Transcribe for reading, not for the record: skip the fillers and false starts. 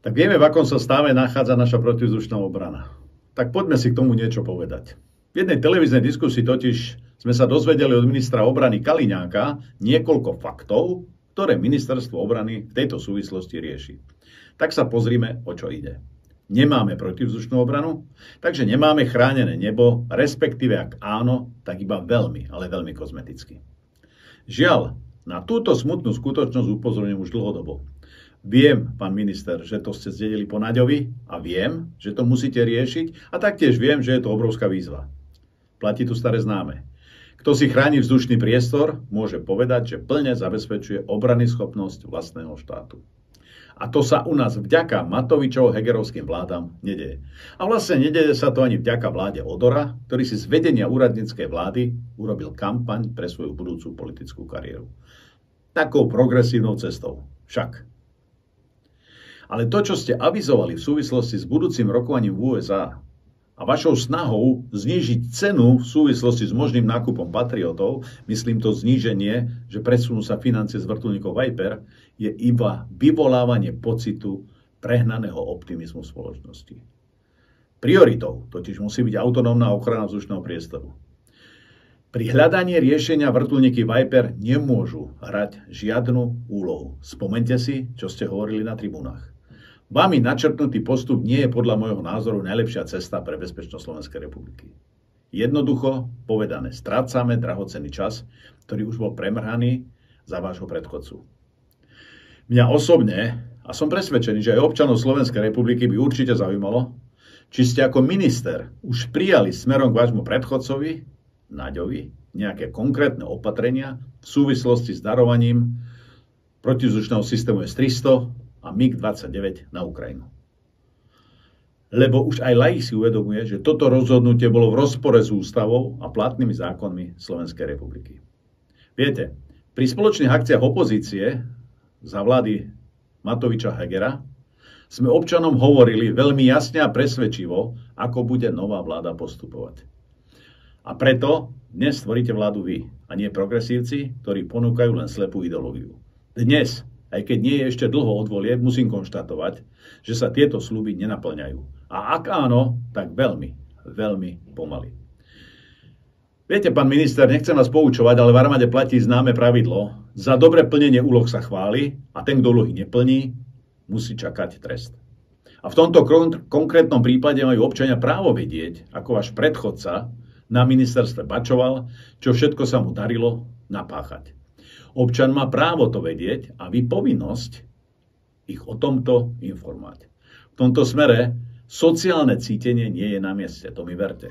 Tak vieme, v akom sa stave nachádza naša protivzdušná obrana. Tak poďme si k tomu niečo povedať. V jednej televíznej diskusii totiž sme sa dozvedeli od ministra obrany Kaliňáka niekoľko faktov, ktoré ministerstvo obrany v tejto súvislosti rieši. Tak sa pozrime, o čo ide. Nemáme protivzdušnú obranu, takže nemáme chránené nebo, respektíve ak áno, tak iba veľmi, ale veľmi kozmeticky. Žiaľ, na túto smutnú skutočnosť upozorňujem už dlhodobo. Viem, pán minister, že to ste zdedili po Naďovi a viem, že to musíte riešiť a taktiež viem, že je to obrovská výzva. Platí tu staré známe. Kto si chráni vzdušný priestor, môže povedať, že plne zabezpečuje obranyschopnosť vlastného štátu. A to sa u nás vďaka Matovičov-Hegerovským vládam nedeje. A vlastne nedeje sa to ani vďaka vláde Odora, ktorý si z vedenia úradníckej vlády urobil kampaň pre svoju budúcu politickú kariéru. Takou progresívnou cestou. Však. Ale to, čo ste avizovali v súvislosti s budúcim rokovaním v USA a vašou snahou znížiť cenu v súvislosti s možným nákupom patriotov, myslím to zníženie, že presunú sa financie z vrtuľníkov Viper, je iba vyvolávanie pocitu prehnaného optimizmu spoločnosti. Prioritou totiž musí byť autonómna ochrana vzdušného priestoru. Pri hľadaní riešenia vrtuľníky Viper nemôžu hrať žiadnu úlohu. Spomeňte si, čo ste hovorili na tribúnach. Vami načrtnutý postup nie je podľa môjho názoru najlepšia cesta pre bezpečnosť Slovenskej republiky. Jednoducho povedané, strácame drahocenný čas, ktorý už bol premrhaný za vášho predchodcu. Mňa osobne, a som presvedčený, že aj občanov Slovenskej republiky by určite zaujímalo, či ste ako minister už prijali smerom k vášmu predchodcovi, Naďovi, nejaké konkrétne opatrenia v súvislosti s darovaním protivzdušného systému S-300 a MiG-29 na Ukrajinu. Lebo už aj laik si uvedomuje, že toto rozhodnutie bolo v rozpore s ústavou a platnými zákonmi Slovenskej republiky. Viete, pri spoločných akciách opozície za vlády Matoviča Hegera sme občanom hovorili veľmi jasne a presvedčivo, ako bude nová vláda postupovať. A preto dnes tvoríte vládu vy, a nie progresívci, ktorí ponúkajú len slepú ideológiu. Dnes, aj keď nie je ešte dlho od volieb, musím konštatovať, že sa tieto sľuby nenaplňajú. A ak áno, tak veľmi, veľmi pomaly. Viete, pán minister, nechcem vás poučovať, ale v armáde platí známe pravidlo. Za dobré plnenie úloh sa chváli a ten, kto úlohy neplní, musí čakať trest. A v tomto konkrétnom prípade majú občania právo vedieť, ako váš predchodca na ministerstve bačoval, čo všetko sa mu darilo napáchať. Občan má právo to vedieť a vy povinnosť ich o tomto informovať. V tomto smere sociálne cítenie nie je na mieste, to mi verte.